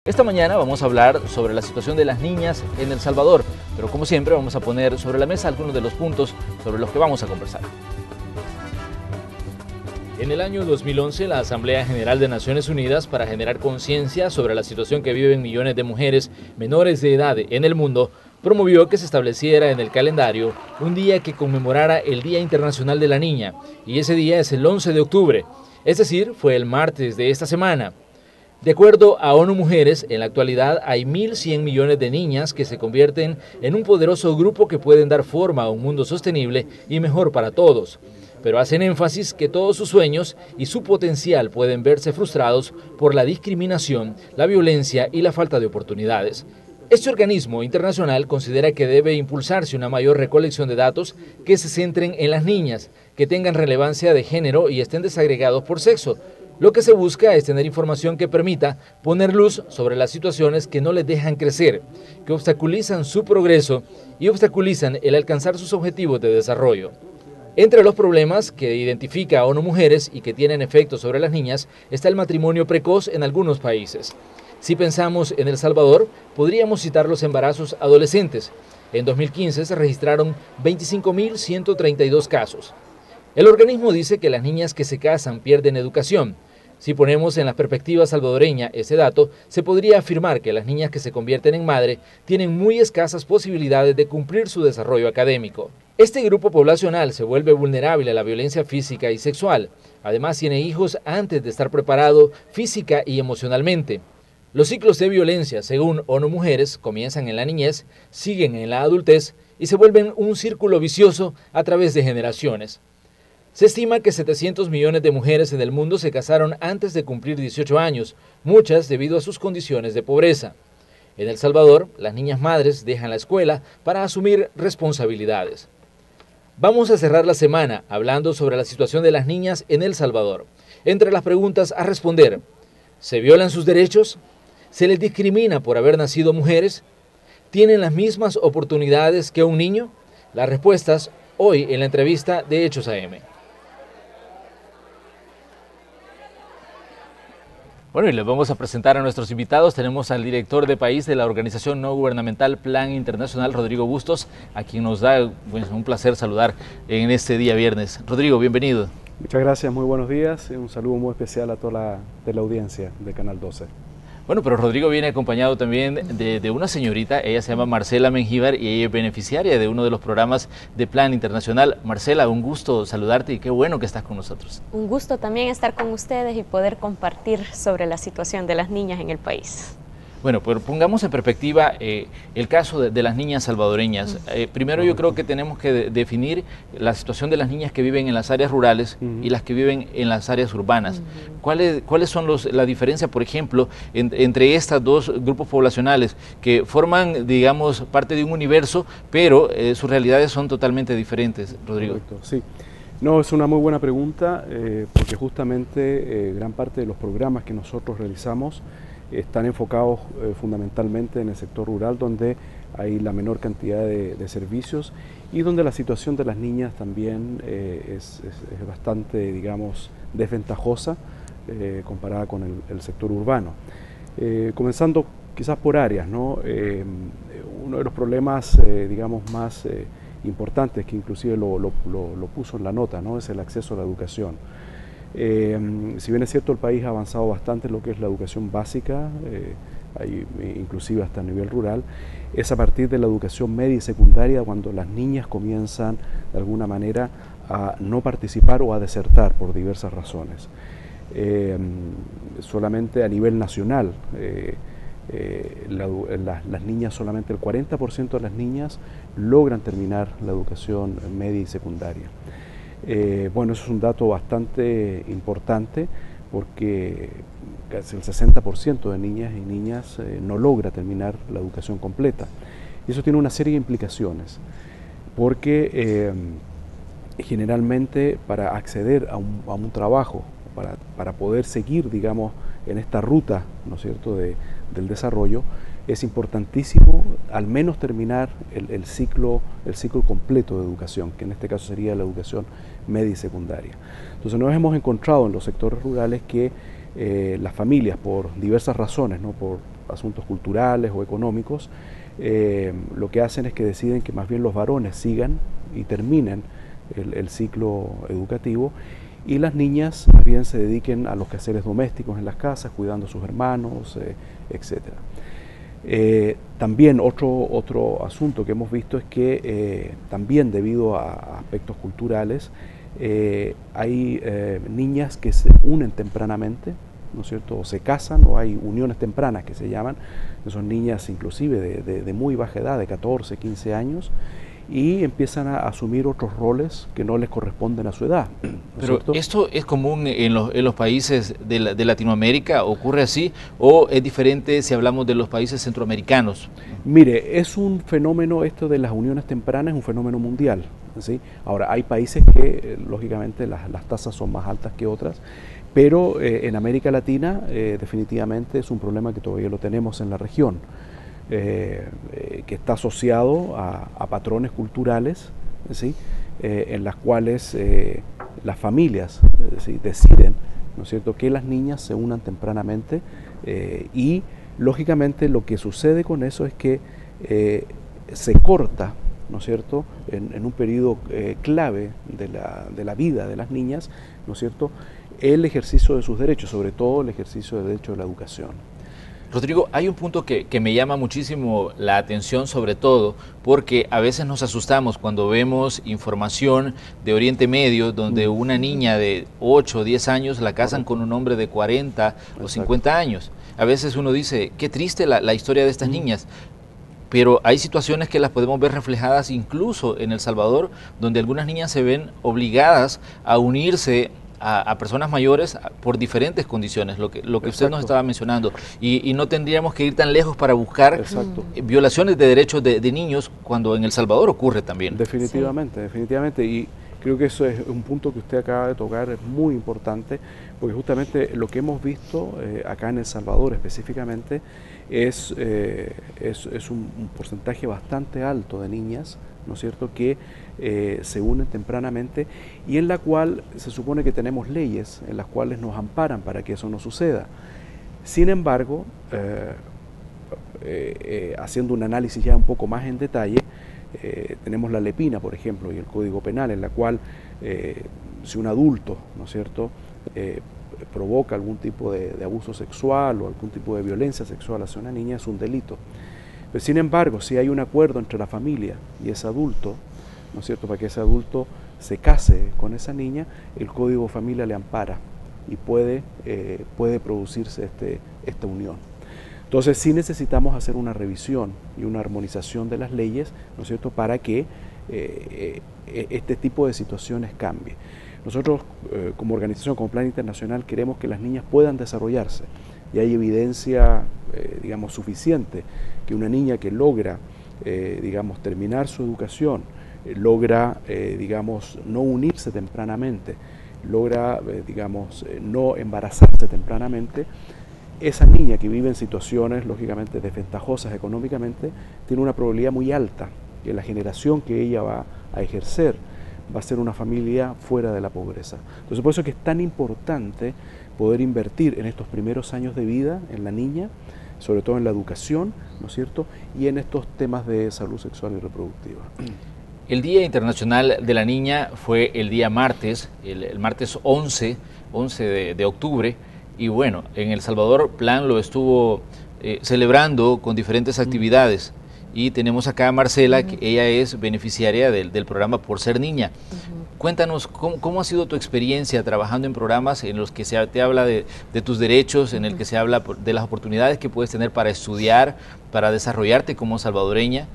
Esta mañana vamos a hablar sobre la situación de las niñas en El Salvador, pero como siempre vamos a poner sobre la mesa algunos de los puntos sobre los que vamos a conversar. En el año 2011, la Asamblea General de Naciones Unidas, para generar conciencia sobre la situación que viven millones de mujeres menores de edad en el mundo, promovió que se estableciera en el calendario un día que conmemorara el Día Internacional de la Niña, y ese día es el 11 de octubre, es decir, fue el martes de esta semana. De acuerdo a ONU Mujeres, en la actualidad hay 1.100 millones de niñas que se convierten en un poderoso grupo que pueden dar forma a un mundo sostenible y mejor para todos. Pero hacen énfasis que todos sus sueños y su potencial pueden verse frustrados por la discriminación, la violencia y la falta de oportunidades. Este organismo internacional considera que debe impulsarse una mayor recolección de datos que se centren en las niñas, que tengan relevancia de género y estén desagregados por sexo. Lo que se busca es tener información que permita poner luz sobre las situaciones que no les dejan crecer, que obstaculizan su progreso y obstaculizan el alcanzar sus objetivos de desarrollo. Entre los problemas que identifica ONU Mujeres y que tienen efectos sobre las niñas está el matrimonio precoz en algunos países. Si pensamos en El Salvador, podríamos citar los embarazos adolescentes. En 2015 se registraron 25.132 casos. El organismo dice que las niñas que se casan pierden educación. Si ponemos en la perspectiva salvadoreña ese dato, se podría afirmar que las niñas que se convierten en madre tienen muy escasas posibilidades de cumplir su desarrollo académico. Este grupo poblacional se vuelve vulnerable a la violencia física y sexual. Además, tiene hijos antes de estar preparado física y emocionalmente. Los ciclos de violencia, según ONU Mujeres, comienzan en la niñez, siguen en la adultez y se vuelven un círculo vicioso a través de generaciones. Se estima que 700 millones de mujeres en el mundo se casaron antes de cumplir 18 años, muchas debido a sus condiciones de pobreza. En El Salvador, las niñas madres dejan la escuela para asumir responsabilidades. Vamos a cerrar la semana hablando sobre la situación de las niñas en El Salvador. Entre las preguntas a responder, ¿se violan sus derechos? ¿Se les discrimina por haber nacido mujeres? ¿Tienen las mismas oportunidades que un niño? Las respuestas hoy en la entrevista de Hechos AM. Bueno, y les vamos a presentar a nuestros invitados. Tenemos al director de país de la organización no gubernamental Plan Internacional, Rodrigo Bustos, a quien nos da un placer saludar en este día viernes. Rodrigo, bienvenido. Muchas gracias, muy buenos días y un saludo muy especial a toda la audiencia de Canal 12. Bueno, pero Rodrigo viene acompañado también de una señorita, ella se llama Marcela Mengíbar y ella es beneficiaria de uno de los programas de Plan Internacional. Marcela, un gusto saludarte y qué bueno que estás con nosotros. Un gusto también estar con ustedes y poder compartir sobre la situación de las niñas en el país. Bueno, pues pongamos en perspectiva el caso de las niñas salvadoreñas. Primero yo creo que tenemos que definir la situación de las niñas que viven en las áreas rurales y las que viven en las áreas urbanas. ¿Cuáles son la diferencia, por ejemplo, entre estos dos grupos poblacionales que forman, digamos, parte de un universo, pero sus realidades son totalmente diferentes, Rodrigo? Correcto, sí. No, es una muy buena pregunta porque justamente gran parte de los programas que nosotros realizamos están enfocados fundamentalmente en el sector rural, donde hay la menor cantidad de servicios y donde la situación de las niñas también es bastante, digamos, desventajosa comparada con el sector urbano. Comenzando quizás por áreas, ¿no? Uno de los problemas, digamos, más importantes, que inclusive lo puso en la nota, ¿no? Es el acceso a la educación. Si bien es cierto, el país ha avanzado bastante en lo que es la educación básica, inclusive hasta a nivel rural, es a partir de la educación media y secundaria cuando las niñas comienzan de alguna manera a no participar o a desertar por diversas razones. Solamente a nivel nacional, las niñas, solamente el 40% de las niñas logran terminar la educación media y secundaria. Bueno, eso es un dato bastante importante porque casi el 60% de niñas y niñas no logra terminar la educación completa. Y eso tiene una serie de implicaciones porque generalmente para acceder a un trabajo, para poder seguir, digamos, en esta ruta, ¿no es cierto?, del desarrollo, es importantísimo al menos terminar el ciclo completo de educación, que en este caso sería la educación media y secundaria. Entonces nos hemos encontrado en los sectores rurales que las familias, por diversas razones, ¿no?, por asuntos culturales o económicos, lo que hacen es que deciden que más bien los varones sigan y terminen el ciclo educativo, y las niñas más bien se dediquen a los quehaceres domésticos en las casas, cuidando a sus hermanos, etc. También otro asunto que hemos visto es que también debido a aspectos culturales hay niñas que se unen tempranamente, ¿no es cierto?, o se casan, o hay uniones tempranas que se llaman, que son niñas inclusive de muy baja edad, de 14, 15 años, y empiezan a asumir otros roles que no les corresponden a su edad, ¿no es Pero cierto? ¿esto es común en los países de Latinoamérica? ¿Ocurre así? ¿O es diferente si hablamos de los países centroamericanos? Mire, es un fenómeno, esto de las uniones tempranas, es un fenómeno mundial, ¿sí? Ahora, hay países que lógicamente las tasas son más altas que otras, pero en América Latina definitivamente es un problema que todavía lo tenemos en la región, que está asociado a patrones culturales, ¿sí?, en las cuales las familias ¿sí?, deciden, ¿no es cierto?, que las niñas se unan tempranamente, y lógicamente lo que sucede con eso es que se corta, ¿no es cierto?, en un periodo clave de la vida de las niñas, ¿no es cierto?, el ejercicio de sus derechos, sobre todo el ejercicio del derecho de la educación. Rodrigo, hay un punto que me llama muchísimo la atención, sobre todo porque a veces nos asustamos cuando vemos información de Oriente Medio donde una niña de 8 o 10 años la casan con un hombre de 40 o 50 años. A veces uno dice, qué triste la historia de estas niñas. Pero hay situaciones que las podemos ver reflejadas incluso en El Salvador, donde algunas niñas se ven obligadas a unirse a personas mayores por diferentes condiciones, lo que usted nos estaba mencionando, y no tendríamos que ir tan lejos para buscar violaciones de derechos de niños, cuando en El Salvador ocurre también. Definitivamente, definitivamente, y creo que eso es un punto que usted acaba de tocar, es muy importante, porque justamente lo que hemos visto acá en El Salvador específicamente es un porcentaje bastante alto de niñas, ¿no es cierto?, que se unen tempranamente, y en la cual se supone que tenemos leyes en las cuales nos amparan para que eso no suceda. Sin embargo, haciendo un análisis ya un poco más en detalle, tenemos la Lepina, por ejemplo, y el Código Penal, en la cual si un adulto, ¿no es cierto?, provoca algún tipo de abuso sexual o algún tipo de violencia sexual hacia una niña, es un delito. Pero sin embargo, si hay un acuerdo entre la familia y ese adulto, ¿no es cierto?, para que ese adulto se case con esa niña, el Código Familia le ampara y puede producirse esta unión. Entonces sí necesitamos hacer una revisión y una armonización de las leyes, ¿no es cierto?, para que este tipo de situaciones cambie. Nosotros como organización, como Plan Internacional, queremos que las niñas puedan desarrollarse, y hay evidencia, digamos, suficiente que una niña que logra, digamos, terminar su educación, logra, digamos, no unirse tempranamente, logra, digamos, no embarazarse tempranamente, esa niña que vive en situaciones, lógicamente, desventajosas económicamente, tiene una probabilidad muy alta que la generación que ella va a ejercer va a ser una familia fuera de la pobreza. Entonces, por eso es que es tan importante poder invertir en estos primeros años de vida en la niña, sobre todo en la educación, ¿no es cierto?, y en estos temas de salud sexual y reproductiva. El Día Internacional de la Niña fue el día martes, el martes 11 de octubre, y bueno, en El Salvador Plan lo estuvo celebrando con diferentes actividades. Y tenemos acá a Marcela, que ella es beneficiaria del programa Por Ser Niña. Cuéntanos, ¿cómo ha sido tu experiencia trabajando en programas en los que se te habla de tus derechos, en el que se habla de las oportunidades que puedes tener para estudiar, para desarrollarte como salvadoreña?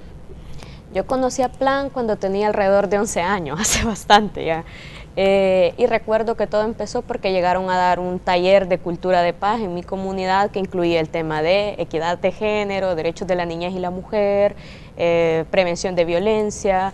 Yo conocí a Plan cuando tenía alrededor de 11 años, hace bastante ya. Y recuerdo que todo empezó porque llegaron a dar un taller de cultura de paz en mi comunidad que incluía el tema de equidad de género, derechos de la niñez y la mujer, prevención de violencia.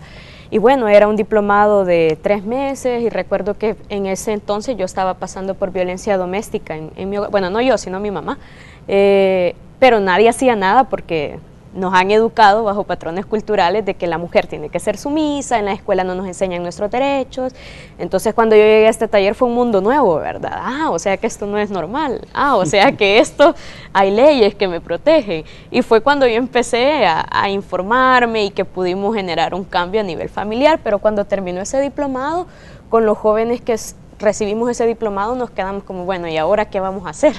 Y bueno, era un diplomado de 3 meses, y recuerdo que en ese entonces yo estaba pasando por violencia doméstica en mi hogar. Bueno, no yo, sino mi mamá. Pero nadie hacía nada porque nos han educado bajo patrones culturales de que la mujer tiene que ser sumisa, en la escuela no nos enseñan nuestros derechos. Entonces cuando yo llegué a este taller fue un mundo nuevo, ¿verdad? O sea que esto no es normal, o sea que esto hay leyes que me protegen. Y fue cuando yo empecé a informarme y que pudimos generar un cambio a nivel familiar, pero cuando terminó ese diplomado, con los jóvenes que recibimos ese diplomado nos quedamos como, bueno, ¿y ahora qué vamos a hacer?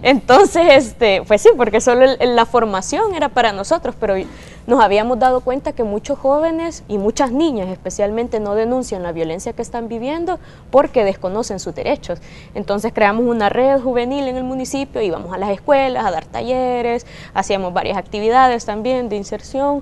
Entonces, pues sí, porque solo la formación era para nosotros, pero nos habíamos dado cuenta que muchos jóvenes y muchas niñas especialmente no denuncian la violencia que están viviendo porque desconocen sus derechos. Entonces creamos una red juvenil en el municipio, íbamos a las escuelas a dar talleres, hacíamos varias actividades también de inserción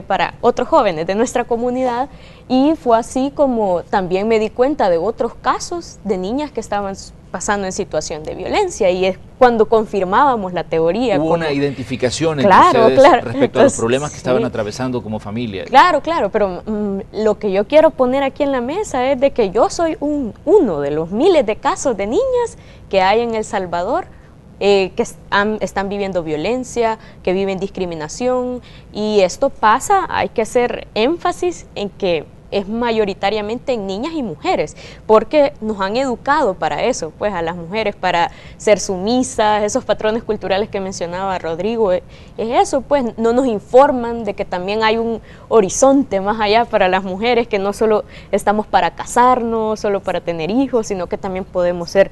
para otros jóvenes de nuestra comunidad, y fue así como también me di cuenta de otros casos de niñas que estaban pasando en situación de violencia, y es cuando confirmábamos la teoría. Hubo una identificación entre ustedes respecto a los problemas que estaban atravesando como familia. Claro, pero lo que yo quiero poner aquí en la mesa es de que yo soy uno de los miles de casos de niñas que hay en El Salvador que están viviendo violencia, que viven discriminación, y esto pasa, hay que hacer énfasis en que es mayoritariamente en niñas y mujeres, porque nos han educado para eso, pues a las mujeres, para ser sumisas, esos patrones culturales que mencionaba Rodrigo, es eso, pues no nos informan de que también hay un horizonte más allá para las mujeres, que no solo estamos para casarnos, solo para tener hijos, sino que también podemos ser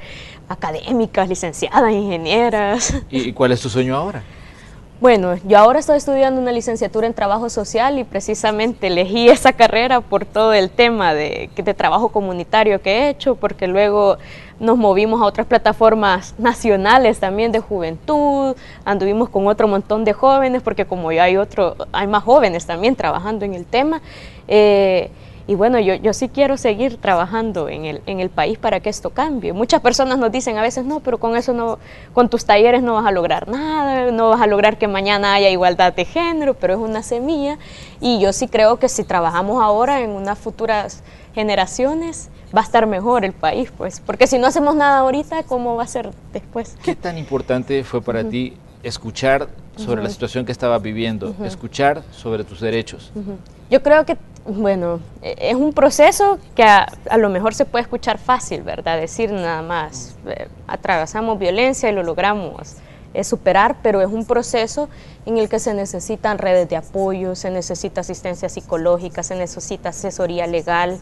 académicas, licenciadas, ingenieras. ¿Y cuál es tu sueño ahora? Bueno, yo ahora estoy estudiando una licenciatura en trabajo social y precisamente elegí esa carrera por todo el tema de trabajo comunitario que he hecho, porque luego nos movimos a otras plataformas nacionales también de juventud, anduvimos con otro montón de jóvenes, porque como ya hay más jóvenes también trabajando en el tema. Y bueno, yo sí quiero seguir trabajando en el país para que esto cambie. Muchas personas nos dicen a veces, no, pero con eso no, con tus talleres no vas a lograr nada, no vas a lograr que mañana haya igualdad de género, pero es una semilla, y yo sí creo que si trabajamos ahora en unas futuras generaciones, va a estar mejor el país, pues, porque si no hacemos nada ahorita, ¿cómo va a ser después? ¿Qué tan importante fue para ti escuchar sobre la situación que estabas viviendo, escuchar sobre tus derechos? Yo creo que, bueno, es un proceso que a lo mejor se puede escuchar fácil, ¿verdad? Decir nada más, atravesamos violencia y lo logramos superar, pero es un proceso en el que se necesitan redes de apoyo, se necesita asistencia psicológica, se necesita asesoría legal,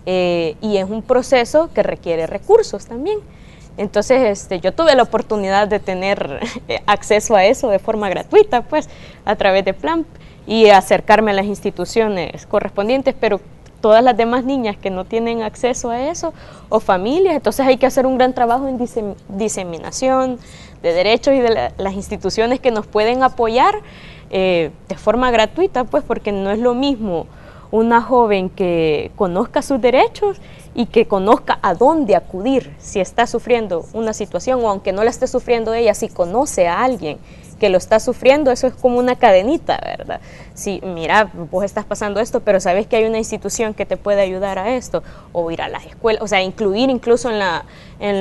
y es un proceso que requiere recursos también. Entonces yo tuve la oportunidad de tener acceso a eso de forma gratuita, pues, a través de Plan, y acercarme a las instituciones correspondientes, pero todas las demás niñas que no tienen acceso a eso, o familias, entonces hay que hacer un gran trabajo en diseminación de derechos y de las instituciones que nos pueden apoyar de forma gratuita, pues, porque no es lo mismo una joven que conozca sus derechos y que conozca a dónde acudir si está sufriendo una situación, o aunque no la esté sufriendo ella, si conoce a alguien que lo está sufriendo, eso es como una cadenita, ¿verdad? Si, mira, vos estás pasando esto, pero sabes que hay una institución que te puede ayudar a esto, o ir a las escuelas, o sea, incluir incluso en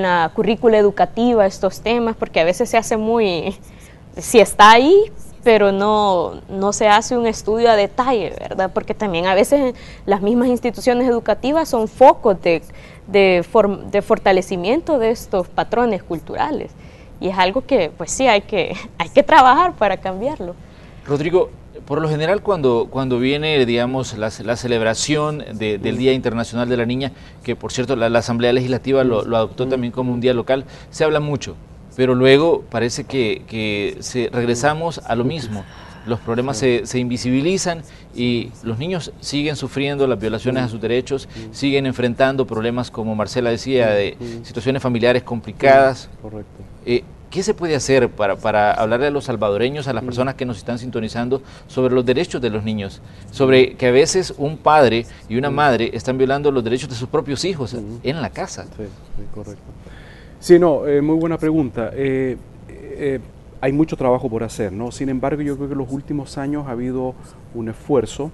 la currícula educativa estos temas, porque a veces se hace si está ahí, pero no se hace un estudio a detalle, ¿verdad? Porque también a veces las mismas instituciones educativas son focos de fortalecimiento de estos patrones culturales. Y es algo que, pues sí, hay que trabajar para cambiarlo. Rodrigo, por lo general cuando viene, digamos, la celebración del Día Internacional de la Niña, que por cierto la Asamblea Legislativa lo adoptó también como un día local, se habla mucho, pero luego parece que regresamos a lo mismo. Los problemas se invisibilizan y los niños siguen sufriendo las violaciones a sus derechos, siguen enfrentando problemas, como Marcela decía, de situaciones familiares complicadas. Correcto. ¿Qué se puede hacer para hablarle a los salvadoreños, a las personas que nos están sintonizando, sobre los derechos de los niños? Sobre que a veces un padre y una madre están violando los derechos de sus propios hijos en la casa. Sí, correcto. Sí, no, muy buena pregunta. Hay mucho trabajo por hacer, ¿no? Sin embargo, yo creo que en los últimos años ha habido un esfuerzo,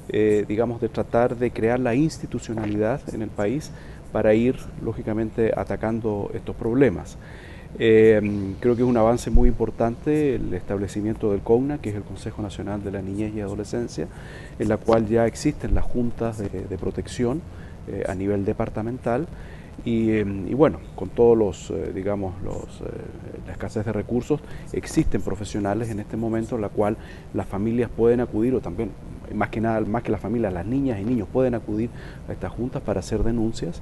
digamos, de tratar de crear la institucionalidad en el país para ir, lógicamente, atacando estos problemas. Creo que es un avance muy importante el establecimiento del CONNA, que es el Consejo Nacional de la Niñez y Adolescencia, en la cual ya existen las juntas de protección a nivel departamental. Y bueno, con todos los, la escasez de recursos, existen profesionales en este momento en la cual las familias pueden acudir, o también, más que nada, más que las familias, las niñas y niños pueden acudir a estas juntas para hacer denuncias,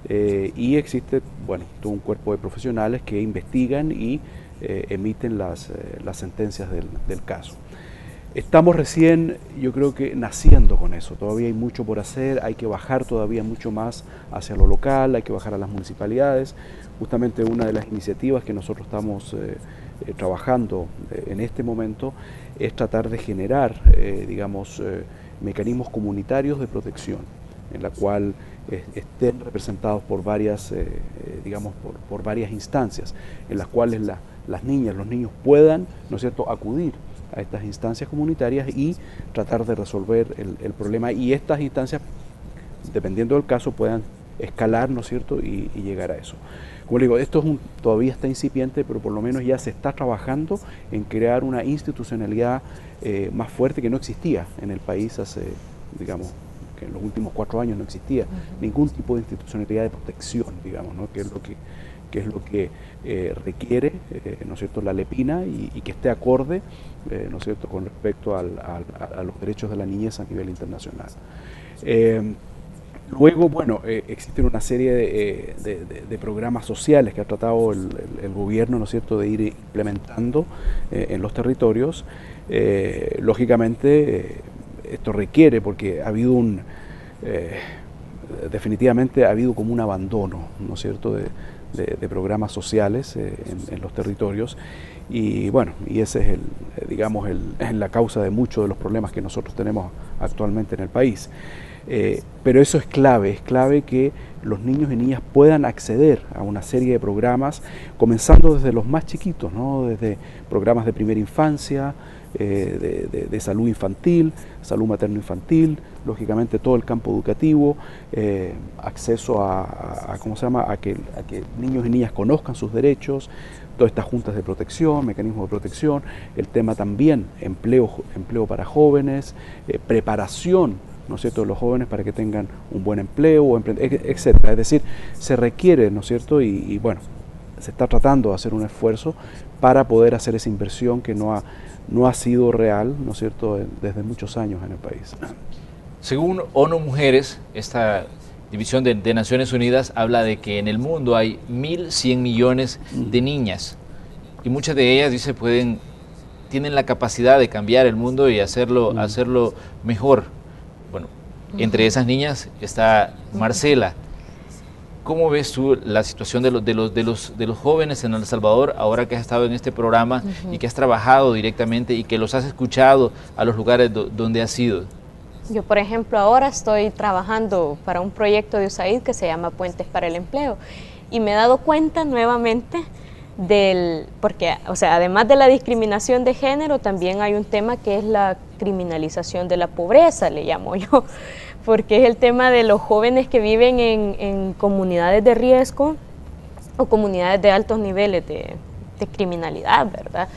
y existe, bueno, todo un cuerpo de profesionales que investigan y emiten las sentencias del caso. Estamos recién, yo creo que naciendo con eso, todavía hay mucho por hacer, hay que bajar todavía mucho más hacia lo local, hay que bajar a las municipalidades. Justamente una de las iniciativas que nosotros estamos trabajando en este momento es tratar de generar, mecanismos comunitarios de protección, en la cual estén representados por varias, por varias instancias, en las cuales las niñas, los niños puedan, ¿no es cierto?, acudir a estas instancias comunitarias y tratar de resolver el problema, y estas instancias, dependiendo del caso, puedan escalar, ¿no es cierto?, y llegar a eso. Como le digo, esto todavía está incipiente, pero por lo menos ya se está trabajando en crear una institucionalidad más fuerte, que no existía en el país hace, digamos, que en los últimos 4 años no existía ningún tipo de institucionalidad de protección, digamos, ¿no?, que es lo que requiere, ¿no es cierto?, la LEPINA, y que esté acorde, ¿no es cierto?, con respecto a los derechos de la niñez a nivel internacional. Luego, bueno, existen una serie de programas sociales que ha tratado el gobierno, ¿no es cierto?, de ir implementando en los territorios. Lógicamente, esto requiere, porque ha habido definitivamente ha habido como un abandono, ¿no es cierto?, de programas sociales en los territorios, y bueno, y ese es la causa de muchos de los problemas que nosotros tenemos actualmente en el país. Pero eso es clave que los niños y niñas puedan acceder a una serie de programas, comenzando desde los más chiquitos, ¿no?, desde programas de primera infancia, de salud infantil, salud materno-infantil, lógicamente todo el campo educativo, acceso a que niños y niñas conozcan sus derechos, todas estas juntas de protección, mecanismos de protección, el tema también empleo para jóvenes, preparación, ¿no es cierto?, de los jóvenes para que tengan un buen empleo, etcétera. Es decir, se requiere, ¿no es cierto?, y bueno, se está tratando de hacer un esfuerzo para poder hacer esa inversión que no ha sido real, ¿no es cierto?, desde muchos años en el país. Según ONU Mujeres, esta división de Naciones Unidas habla de que en el mundo hay 1.100 millones de niñas, y muchas de ellas, dice, tienen la capacidad de cambiar el mundo y hacerlo mejor. Bueno, entre esas niñas está Marcela. ¿Cómo ves tú la situación de los jóvenes en El Salvador, ahora que has estado en este programa y que has trabajado directamente y que los has escuchado a los lugares donde has ido? Yo, por ejemplo, ahora estoy trabajando para un proyecto de USAID que se llama Puentes para el Empleo, y me he dado cuenta nuevamente porque, o sea, además de la discriminación de género, también hay un tema que es la criminalización de la pobreza, le llamo yo, porque es el tema de los jóvenes que viven en comunidades de riesgo o comunidades de altos niveles de criminalidad, ¿verdad?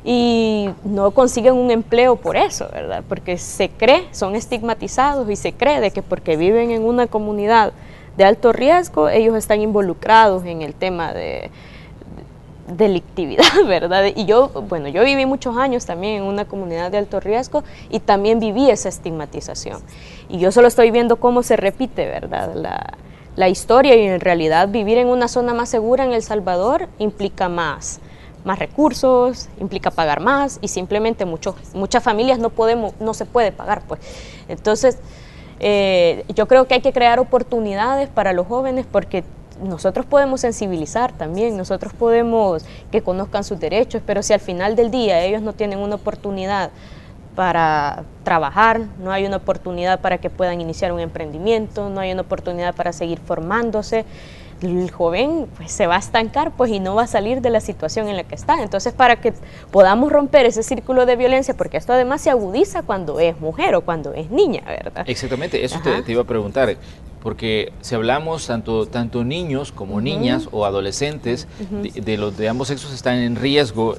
Y no consiguen un empleo por eso, ¿verdad? Porque son estigmatizados y se cree de que porque viven en una comunidad de alto riesgo, ellos están involucrados en el tema de delictividad, ¿verdad? Y yo viví muchos años también en una comunidad de alto riesgo y también viví esa estigmatización. Y yo solo estoy viendo cómo se repite, ¿verdad?, la historia, y en realidad vivir en una zona más segura en El Salvador implica más recursos, implica pagar más, y simplemente muchas familias no se puede pagar, pues. Entonces, yo creo que hay que crear oportunidades para los jóvenes, porque nosotros podemos sensibilizar también, nosotros podemos que conozcan sus derechos, pero si al final del día ellos no tienen una oportunidad para trabajar, no hay una oportunidad para que puedan iniciar un emprendimiento, no hay una oportunidad para seguir formándose, el joven pues se va a estancar, pues, y no va a salir de la situación en la que está. Entonces, para que podamos romper ese círculo de violencia, porque esto además se agudiza cuando es mujer o cuando es niña, ¿verdad? Exactamente, eso te iba a preguntar. porque si hablamos tanto niños como niñas o adolescentes de ambos sexos están en riesgo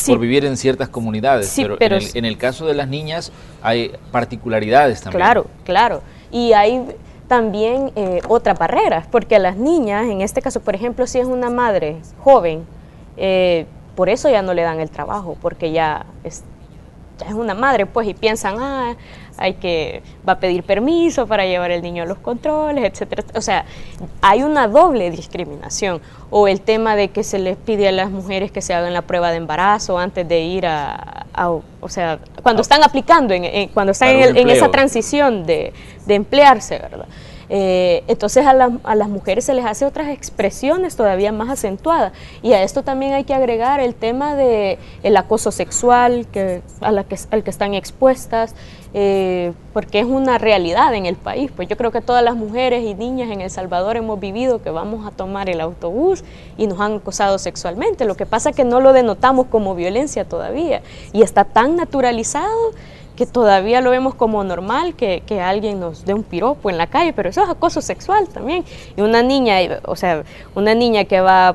por vivir en ciertas comunidades, pero en el caso de las niñas hay particularidades también. Claro, claro, y hay también otras barreras, porque a las niñas, en este caso, por ejemplo, si es una madre joven, por eso ya no le dan el trabajo, porque ya es una madre, pues, y piensan, va a pedir permiso para llevar el niño a los controles, etcétera. O sea, hay una doble discriminación. O el tema de que se les pide a las mujeres que se hagan la prueba de embarazo antes de ir o sea, cuando están aplicando, cuando están en esa transición de emplearse, ¿verdad? Entonces a las mujeres se les hace otras expresiones todavía más acentuadas, y a esto también hay que agregar el tema de el acoso sexual al que están expuestas, porque es una realidad en el país. Pues yo creo que todas las mujeres y niñas en El Salvador hemos vivido que vamos a tomar el autobús y nos han acosado sexualmente. Lo que pasa es que no lo denotamos como violencia todavía, y está tan naturalizado que todavía lo vemos como normal que alguien nos dé un piropo en la calle, pero eso es acoso sexual también. Y una niña, o sea, una niña que va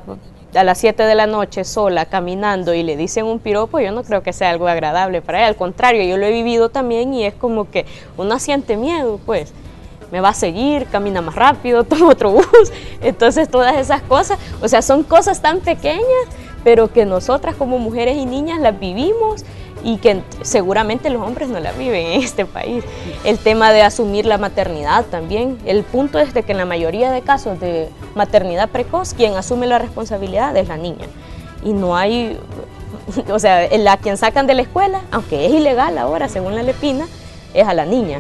a las 7 de la noche sola caminando y le dicen un piropo, yo no creo que sea algo agradable para ella. Al contrario, yo lo he vivido también, y es como que uno siente miedo, pues me va a seguir, camina más rápido, toma otro bus. Entonces todas esas cosas, o sea, son cosas tan pequeñas, pero que nosotras como mujeres y niñas las vivimos, y que seguramente los hombres no la viven en este país. El tema de asumir la maternidad también. El punto es de que en la mayoría de casos de maternidad precoz, quien asume la responsabilidad es la niña. Y no hay, o sea, a quien sacan de la escuela, aunque es ilegal ahora según la Lepina, es a la niña.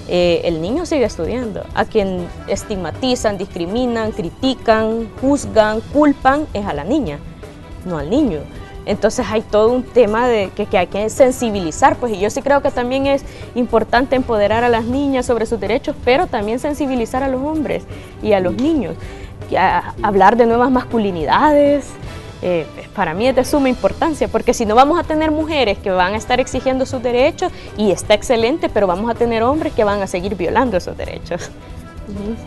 El niño sigue estudiando. A quien estigmatizan, discriminan, critican, juzgan, culpan, es a la niña, no al niño. Entonces hay todo un tema que hay que sensibilizar, pues, y yo sí creo que también es importante empoderar a las niñas sobre sus derechos, pero también sensibilizar a los hombres y a los niños, hablar de nuevas masculinidades. Para mí es de suma importancia, porque si no vamos a tener mujeres que van a estar exigiendo sus derechos, y está excelente, pero vamos a tener hombres que van a seguir violando esos derechos.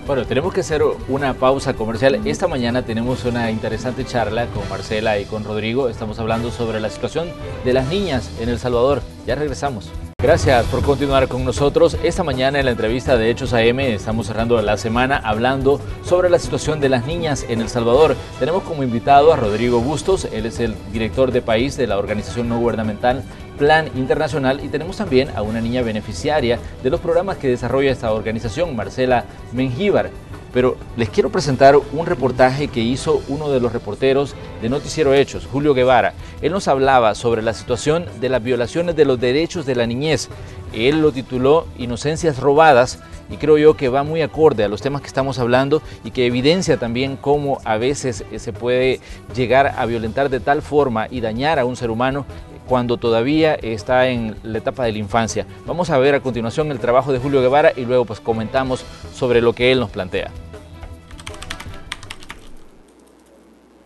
Bueno, tenemos que hacer una pausa comercial. Esta mañana tenemos una interesante charla con Marcela y con Rodrigo. Estamos hablando sobre la situación de las niñas en El Salvador. Ya regresamos. Gracias por continuar con nosotros. Esta mañana en la entrevista de Hechos AM estamos cerrando la semana hablando sobre la situación de las niñas en El Salvador. Tenemos como invitado a Rodrigo Bustos. Él es el director de país de la organización no gubernamental Plan Internacional, y tenemos también a una niña beneficiaria de los programas que desarrolla esta organización, Marcela Mengíbar. Pero les quiero presentar un reportaje que hizo uno de los reporteros de Noticiero Hechos, Julio Guevara. Él nos hablaba sobre la situación de las violaciones de los derechos de la niñez. Él lo tituló Inocencias robadas, y creo yo que va muy acorde a los temas que estamos hablando, y que evidencia también cómo a veces se puede llegar a violentar de tal forma y dañar a un ser humano cuando todavía está en la etapa de la infancia. Vamos a ver a continuación el trabajo de Julio Guevara y luego pues comentamos sobre lo que él nos plantea.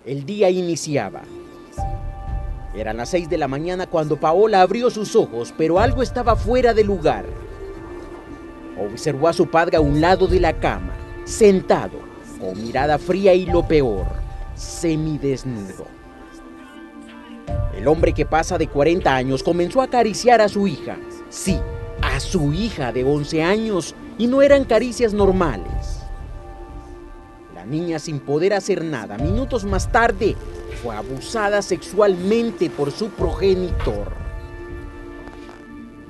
El día iniciaba. Eran las 6 de la mañana cuando Paola abrió sus ojos, pero algo estaba fuera de lugar. Observó a su padre a un lado de la cama, sentado, con mirada fría y lo peor, semidesnudo. El hombre, que pasa de 40 años, comenzó a acariciar a su hija. Sí, a su hija de 11 años, y no eran caricias normales. La niña, sin poder hacer nada, minutos más tarde, fue abusada sexualmente por su progenitor.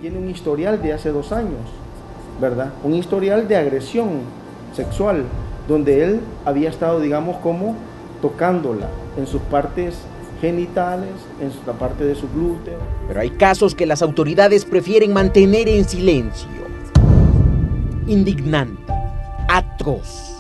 Tiene un historial de hace 2 años, ¿verdad? Un historial de agresión sexual, donde él había estado, digamos, como tocándola en sus partes genitales, en la parte de su glúteo. Pero hay casos que las autoridades prefieren mantener en silencio. Indignante, atroz,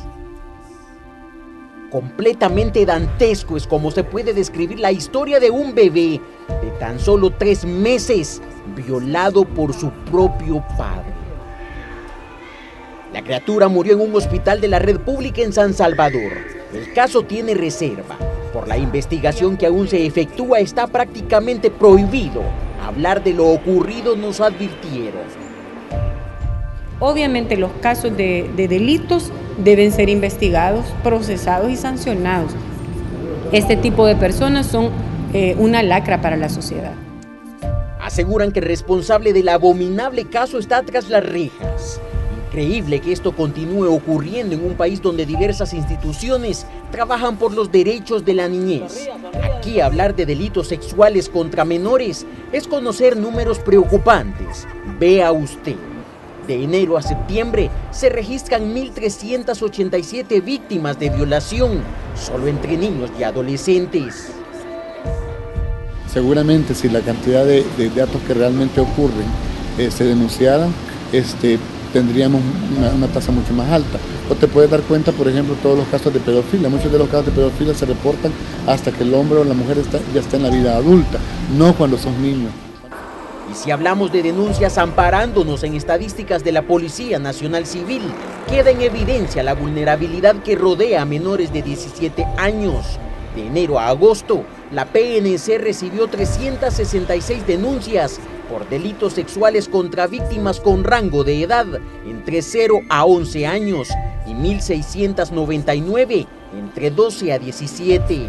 completamente dantesco es como se puede describir la historia de un bebé de tan solo 3 meses violado por su propio padre. La criatura murió en un hospital de la red pública en San Salvador. El caso tiene reserva. Por la investigación que aún se efectúa, está prácticamente prohibido hablar de lo ocurrido, nos advirtieron. Obviamente los casos de delitos deben ser investigados, procesados y sancionados. Este tipo de personas son una lacra para la sociedad. Aseguran que el responsable del abominable caso está tras las rejas. Increíble que esto continúe ocurriendo en un país donde diversas instituciones trabajan por los derechos de la niñez. Aquí hablar de delitos sexuales contra menores es conocer números preocupantes. Vea usted. De enero a septiembre se registran 1.387 víctimas de violación, solo entre niños y adolescentes. Seguramente si la cantidad de actos que realmente ocurren se denunciaran, tendríamos una tasa mucho más alta. O te puedes dar cuenta, por ejemplo, todos los casos de pedofilia. Muchos de los casos de pedofilia se reportan hasta que el hombre o la mujer ya está en la vida adulta, no cuando son niños. Y si hablamos de denuncias amparándonos en estadísticas de la Policía Nacional Civil, queda en evidencia la vulnerabilidad que rodea a menores de 17 años. De enero a agosto, la PNC recibió 366 denuncias por delitos sexuales contra víctimas con rango de edad entre 0 a 11 años y 1.699 entre 12 a 17.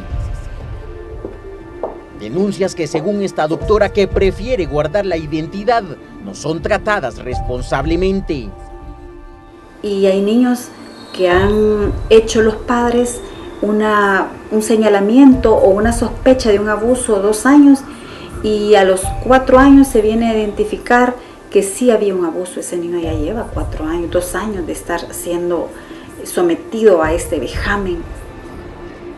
Denuncias que, según esta doctora que prefiere guardar la identidad, no son tratadas responsablemente. Y hay niños que han hecho los padres un señalamiento o una sospecha de un abuso 2 años y a los 4 años se viene a identificar que sí había un abuso. Ese niño ya lleva 4 años, 2 años de estar siendo sometido a este vejamen.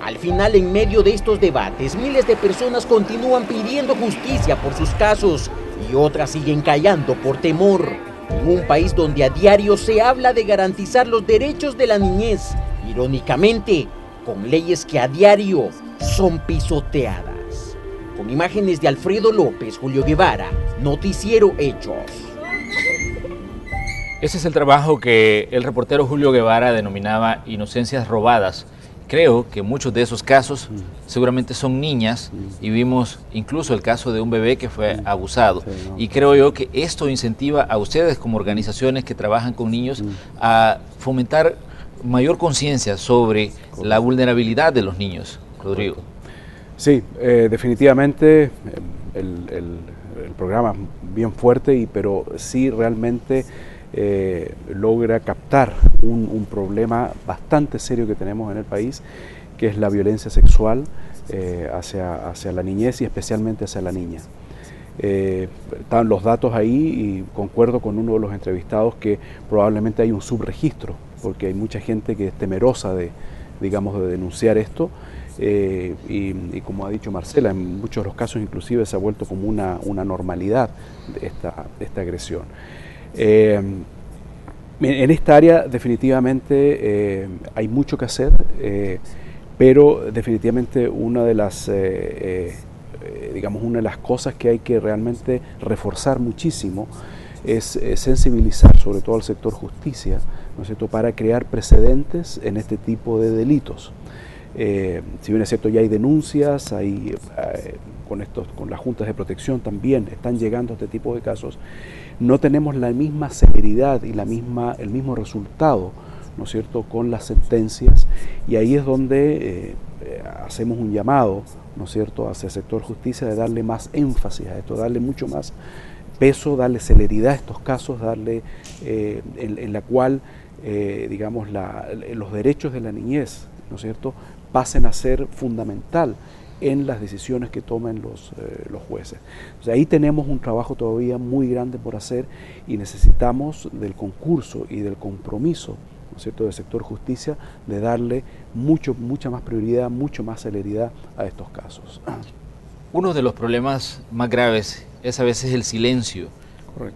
Al final, en medio de estos debates, miles de personas continúan pidiendo justicia por sus casos y otras siguen callando por temor. En un país donde a diario se habla de garantizar los derechos de la niñez, irónicamente, con leyes que a diario son pisoteadas. Con imágenes de Alfredo López, Julio Guevara, Noticiero Hechos. Ese es el trabajo que el reportero Julio Guevara denominaba inocencias robadas. Creo que muchos de esos casos seguramente son niñas y vimos incluso el caso de un bebé que fue abusado. Y creo yo que esto incentiva a ustedes como organizaciones que trabajan con niños a fomentar mayor conciencia sobre la vulnerabilidad de los niños. Rodrigo. Sí, definitivamente el programa es bien fuerte, pero sí realmente logra captar un problema bastante serio que tenemos en el país, que es la violencia sexual hacia la niñez y especialmente hacia la niña. Están los datos ahí y concuerdo con uno de los entrevistados que probablemente hay un subregistro, porque hay mucha gente que es temerosa de denunciar esto y como ha dicho Marcela, en muchos de los casos inclusive se ha vuelto como una normalidad esta agresión. En esta área definitivamente hay mucho que hacer, pero definitivamente una de las cosas que hay que realmente reforzar muchísimo es sensibilizar sobre todo al sector justicia, ¿no es cierto?, para crear precedentes en este tipo de delitos. Si bien es cierto, ya hay denuncias, con las juntas de protección también están llegando a este tipo de casos, no tenemos la misma celeridad y el mismo resultado, ¿no es cierto?, con las sentencias, y ahí es donde hacemos un llamado, ¿no es cierto?, hacia el sector justicia de darle más énfasis a esto, darle mucho más peso, darle celeridad a estos casos, darle en la cual, los derechos de la niñez, ¿no es cierto?, pasen a ser fundamental en las decisiones que tomen los jueces. O sea, ahí tenemos un trabajo todavía muy grande por hacer y necesitamos del concurso y del compromiso, ¿no es cierto?, del sector justicia, de darle mucha más prioridad, mucho más celeridad a estos casos. Uno de los problemas más graves es a veces el silencio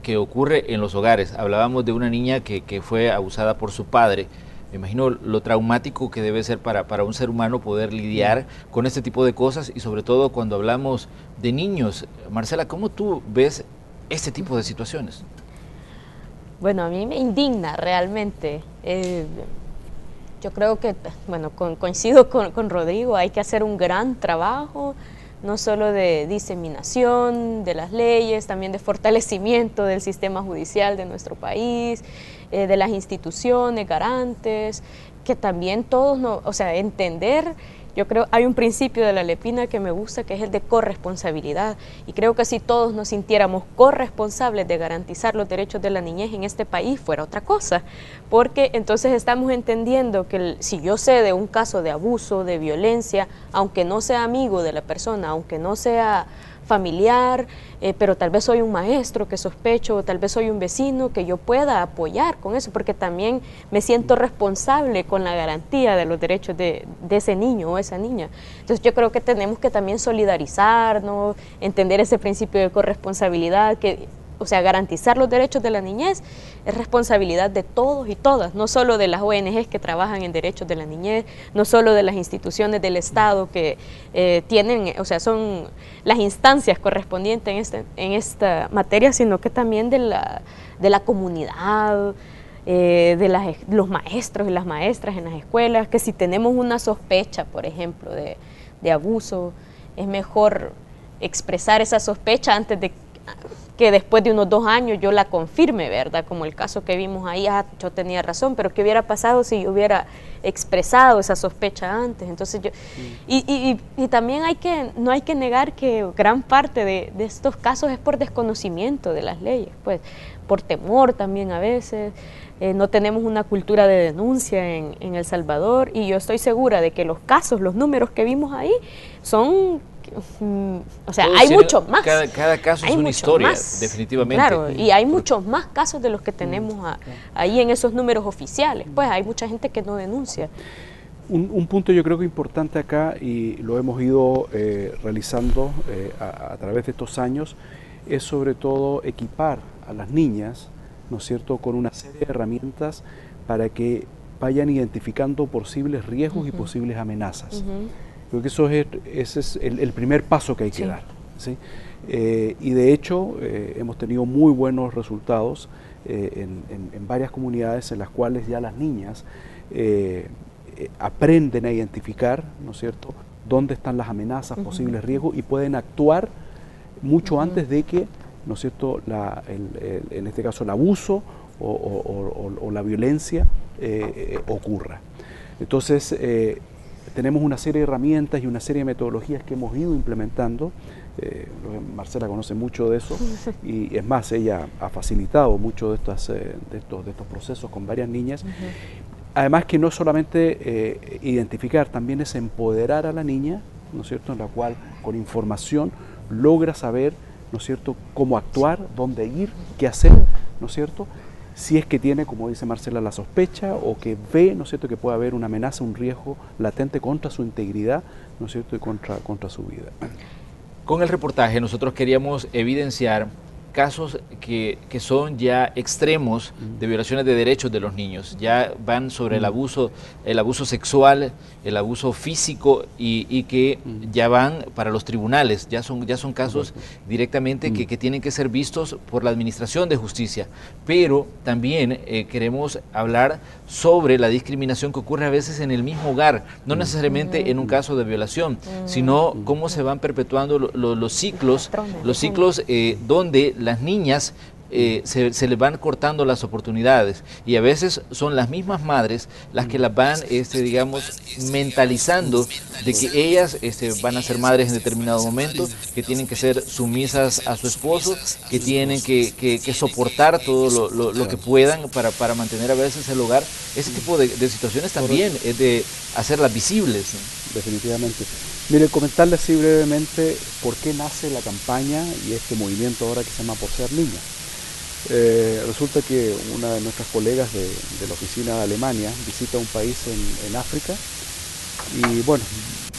que ocurre en los hogares. Hablábamos de una niña que fue abusada por su padre. Me imagino lo traumático que debe ser para un ser humano poder lidiar con este tipo de cosas y sobre todo cuando hablamos de niños. Marcela, ¿cómo tú ves este tipo de situaciones? Bueno, a mí me indigna realmente. Yo creo que, bueno, coincido con Rodrigo, hay que hacer un gran trabajo, no solo de diseminación de las leyes, también de fortalecimiento del sistema judicial de nuestro país, de las instituciones garantes, que también todos, entender. Yo creo, hay un principio de la Lepina que me gusta, que es el de corresponsabilidad, y creo que si todos nos sintiéramos corresponsables de garantizar los derechos de la niñez en este país, fuera otra cosa, porque entonces estamos entendiendo que si yo sé de un caso de abuso, de violencia, aunque no sea amigo de la persona, aunque no sea familiar, pero tal vez soy un maestro que sospecho, o tal vez soy un vecino, que yo pueda apoyar con eso, porque también me siento responsable con la garantía de los derechos de ese niño o esa niña. Entonces yo creo que tenemos que también solidarizarnos, entender ese principio de corresponsabilidad, garantizar los derechos de la niñez es responsabilidad de todos y todas, no solo de las ONGs que trabajan en derechos de la niñez, no solo de las instituciones del Estado que son las instancias correspondientes en esta materia, sino que también de la comunidad, los maestros y las maestras en las escuelas, que si tenemos una sospecha, por ejemplo, de abuso, es mejor expresar esa sospecha antes de que después de unos 2 años yo la confirme, ¿verdad? Como el caso que vimos ahí, yo tenía razón, pero ¿qué hubiera pasado si yo hubiera expresado esa sospecha antes? Entonces y también no hay que negar que gran parte de estos casos es por desconocimiento de las leyes, pues por temor también a veces. No tenemos una cultura de denuncia en El Salvador, y yo estoy segura de que los números que vimos ahí son... hay muchos más. Cada caso es una historia, definitivamente. Claro, y hay muchos más casos de los que tenemos ahí en esos números oficiales. Pues hay mucha gente que no denuncia. Un punto yo creo que importante acá, y lo hemos ido realizando a través de estos años, es sobre todo equipar a las niñas, ¿no es cierto?, con una serie de herramientas para que vayan identificando posibles riesgos y posibles amenazas. Creo que ese es el primer paso que hay que dar, ¿sí? Y de hecho hemos tenido muy buenos resultados en varias comunidades en las cuales ya las niñas aprenden a identificar, ¿no es cierto?, dónde están las amenazas, posibles riesgos, y pueden actuar mucho antes de que, ¿no es cierto?, en este caso el abuso o la violencia ocurra. Entonces, tenemos una serie de herramientas y una serie de metodologías que hemos ido implementando. Marcela conoce mucho de eso, y es más, ella ha facilitado mucho de estos procesos con varias niñas. Además que no solamente identificar, también es empoderar a la niña, ¿no es cierto?, en la cual con información logra saber, ¿no es cierto?, cómo actuar, dónde ir, qué hacer, ¿no es cierto?, si es que tiene, como dice Marcela, la sospecha, o que ve, ¿no es cierto?, que puede haber una amenaza, un riesgo latente contra su integridad, ¿no es cierto?, y contra su vida. Con el reportaje nosotros queríamos evidenciar casos que son ya extremos de violaciones de derechos de los niños, ya van sobre el abuso sexual, el abuso físico, y que ya van para los tribunales, ya son casos directamente que tienen que ser vistos por la Administración de Justicia. Pero también queremos hablar sobre la discriminación que ocurre a veces en el mismo hogar, no necesariamente en un caso de violación, sino cómo se van perpetuando los ciclos donde las niñas se les van cortando las oportunidades, y a veces son las mismas madres las que las van, mentalizando de que ellas van a ser madres en determinado momento, que tienen que ser sumisas a su esposo, que tienen que soportar todo lo que puedan para mantener a veces el hogar. Ese tipo de situaciones también es de hacerlas visibles, ¿no? Definitivamente. Mire, comentarles así brevemente por qué nace la campaña y este movimiento ahora que se llama Por Ser Niña. Resulta que una de nuestras colegas de la oficina de Alemania visita un país en África, y bueno,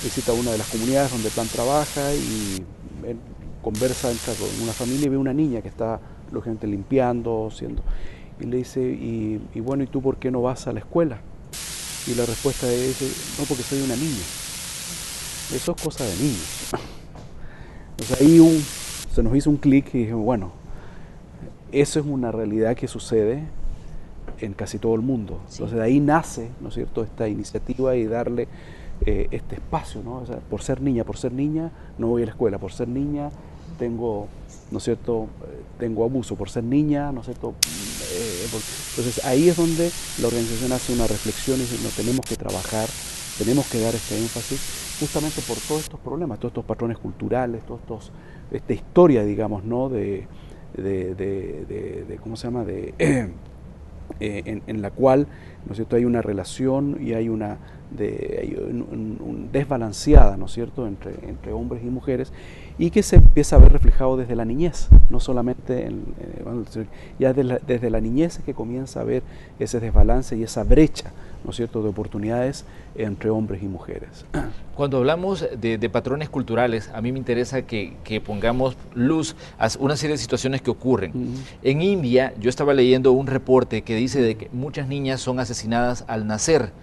visita una de las comunidades donde Plan trabaja, y conversa, entra con una familia y ve una niña que está lógicamente limpiando, y le dice, y bueno, ¿y tú por qué no vas a la escuela? Y la respuesta es, no, porque soy una niña. Eso es cosa de niños. Entonces ahí se nos hizo un clic y dijimos, bueno, eso es una realidad que sucede en casi todo el mundo. Entonces de ahí nace, ¿no es cierto?, esta iniciativa, y darle este espacio, ¿no? O sea, por ser niña no voy a la escuela, por ser niña tengo, ¿no es cierto?, tengo abuso, por ser niña, ¿no es cierto? Entonces ahí es donde la organización hace una reflexión y dice, no, tenemos que trabajar, tenemos que dar este énfasis justamente por todos estos problemas, todos estos patrones culturales, esta historia, digamos, ¿no?, ¿cómo se llama?, en la cual, ¿no es cierto?, hay una relación y hay un desbalanceada, ¿no es cierto?, entre hombres y mujeres, y que se empieza a ver reflejado desde la niñez, no solamente ya desde la niñez es que comienza a ver ese desbalance y esa brecha, ¿no es cierto?, de oportunidades entre hombres y mujeres. Cuando hablamos de patrones culturales, a mí me interesa que pongamos luz a una serie de situaciones que ocurren. En India, yo estaba leyendo un reporte que dice de que muchas niñas son asesinadas al nacer,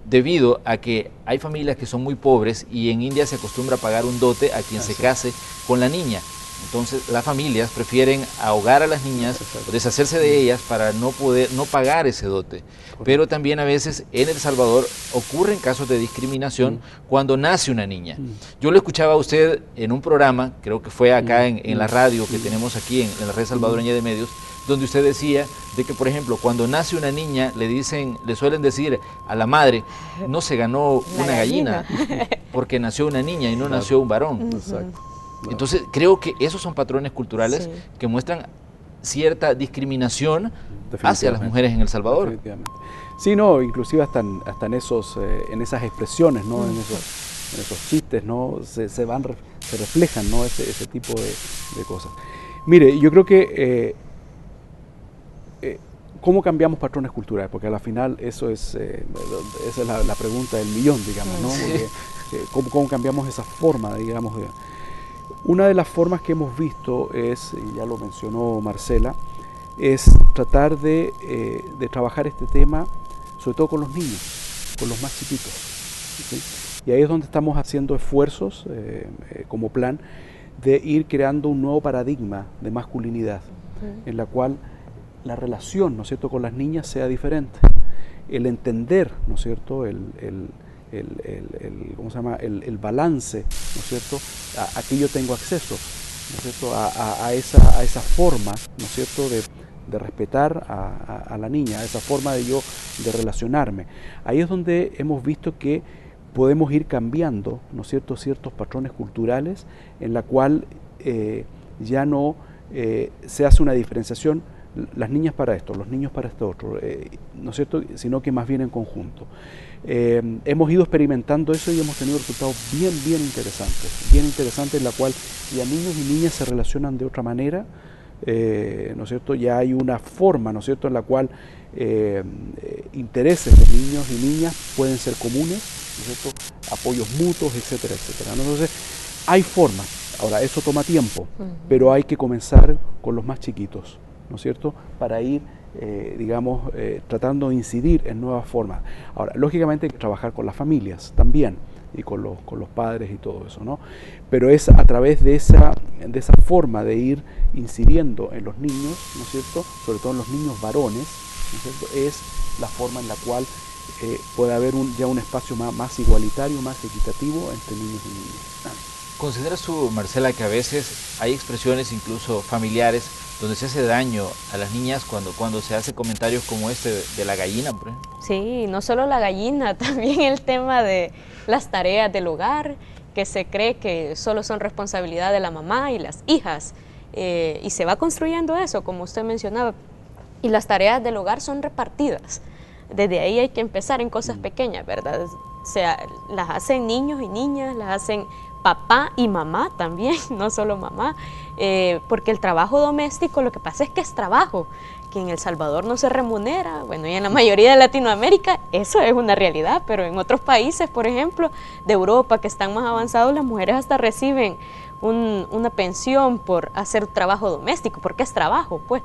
debido a que hay familias que son muy pobres y en India se acostumbra a pagar un dote a quien se case con la niña. Entonces las familias prefieren ahogar a las niñas o deshacerse de ellas para no pagar ese dote. Pero también a veces en El Salvador ocurren casos de discriminación cuando nace una niña. Yo lo escuchaba a usted en un programa, creo que fue acá en la radio que tenemos aquí en la Red Salvadoreña de Medios, donde usted decía de que, por ejemplo, cuando nace una niña le suelen decir a la madre, no se ganó una gallina porque nació una niña y no nació un varón. Exacto. Entonces creo que esos son patrones culturales que muestran cierta discriminación hacia las mujeres en El Salvador. Sí, no, inclusive hasta en esas expresiones, ¿no? En esos chistes, ¿no? Se reflejan, ¿no? ese tipo de cosas. Mire, yo creo que ¿cómo cambiamos patrones culturales? Porque al final esa es la pregunta del millón, digamos, ¿no? Porque, ¿cómo cambiamos esa forma, digamos? Una de las formas que hemos visto es, y ya lo mencionó Marcela, es tratar de trabajar este tema, sobre todo con los niños, con los más chiquitos, ¿sí? Y ahí es donde estamos haciendo esfuerzos como plan de ir creando un nuevo paradigma de masculinidad, en la cual la relación, ¿no es cierto?, con las niñas sea diferente. El entender, ¿no es cierto?, ¿cómo se llama?, el balance, ¿no es cierto?, a que yo tengo acceso, ¿no es cierto?, a esa forma, ¿no es cierto?, de respetar a la niña, a esa forma de relacionarme. Ahí es donde hemos visto que podemos ir cambiando, ¿no es cierto?, ciertos patrones culturales en la cual ya no se hace una diferenciación, las niñas para esto, los niños para esto otro, ¿no es cierto?, sino que más bien en conjunto. Hemos ido experimentando eso y hemos tenido resultados bien interesantes, en la cual ya niños y niñas se relacionan de otra manera, ¿no es cierto?, ya hay una forma, ¿no es cierto?, en la cual intereses de niños y niñas pueden ser comunes, ¿no es cierto?, apoyos mutuos, etcétera, etcétera, ¿no? Entonces, hay formas. Ahora, eso toma tiempo, pero hay que comenzar con los más chiquitos, ¿no es cierto?, para ir, digamos, tratando de incidir en nuevas formas. Ahora, lógicamente hay que trabajar con las familias también, y con los padres y todo eso, ¿no? Pero es a través de esa forma de ir incidiendo en los niños, ¿no es cierto?, sobre todo en los niños varones, ¿no es cierto?, es la forma en la cual puede haber ya un espacio más igualitario, más equitativo entre niños y niñas. ¿Consideras tú, Marcela, que a veces hay expresiones incluso familiares donde se hace daño a las niñas cuando se hace comentarios como este de la gallina, por ejemplo? Sí, no solo la gallina, también el tema de las tareas del hogar, que se cree que solo son responsabilidad de la mamá y las hijas, y se va construyendo eso, como usted mencionaba, y las tareas del hogar son repartidas. Desde ahí hay que empezar en cosas pequeñas, ¿verdad? O sea, las hacen niños y niñas, las hacen papá y mamá también, no solo mamá, porque el trabajo doméstico, lo que pasa es que es trabajo, que en El Salvador no se remunera, bueno, y en la mayoría de Latinoamérica eso es una realidad, pero en otros países, por ejemplo, de Europa, que están más avanzados, las mujeres hasta reciben una pensión por hacer trabajo doméstico, porque es trabajo, pues.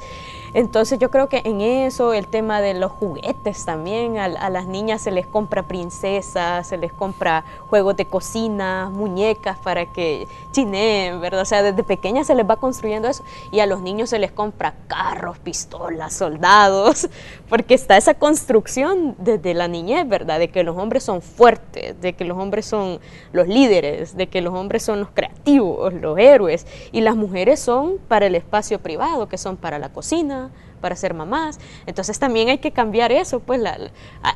Entonces yo creo que en eso, el tema de los juguetes también, a las niñas se les compra princesas, se les compra juegos de cocina, muñecas para que chineen, ¿verdad? O sea, desde pequeñas se les va construyendo eso, y a los niños se les compra carros, pistolas, soldados, porque está esa construcción desde la niñez, ¿verdad? De que los hombres son fuertes, de que los hombres son los líderes, de que los hombres son los creativos, los héroes, y las mujeres son para el espacio privado, que son para la cocina, para ser mamás. Entonces también hay que cambiar eso, pues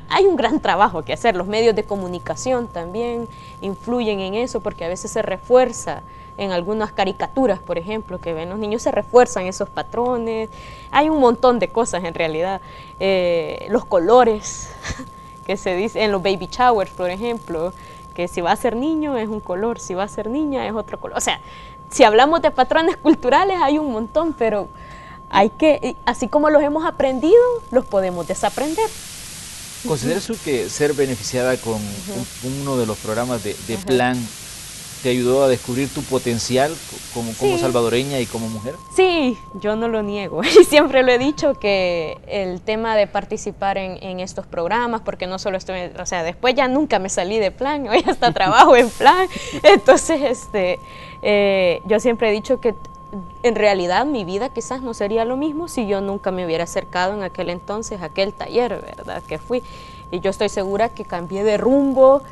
hay un gran trabajo que hacer. Los medios de comunicación también influyen en eso, porque a veces se refuerza en algunas caricaturas, por ejemplo, que ven los niños, se refuerzan esos patrones. Hay un montón de cosas en realidad. Los colores que se dice en los baby showers, por ejemplo, que si va a ser niño es un color, si va a ser niña es otro color. O sea, si hablamos de patrones culturales hay un montón, pero hay que, así como los hemos aprendido, los podemos desaprender. ¿Consideras tú que ser beneficiada con uno de los programas de Plan te ayudó a descubrir tu potencial como salvadoreña y como mujer? Sí, yo no lo niego, y siempre lo he dicho, que el tema de participar en estos programas, porque no solo estoy, o sea, después ya nunca me salí de Plan, hoy hasta trabajo en Plan, entonces yo siempre he dicho que en realidad mi vida quizás no sería lo mismo si yo nunca me hubiera acercado en aquel entonces a aquel taller, ¿verdad?, que fui. Y yo estoy segura que cambié de rumbo,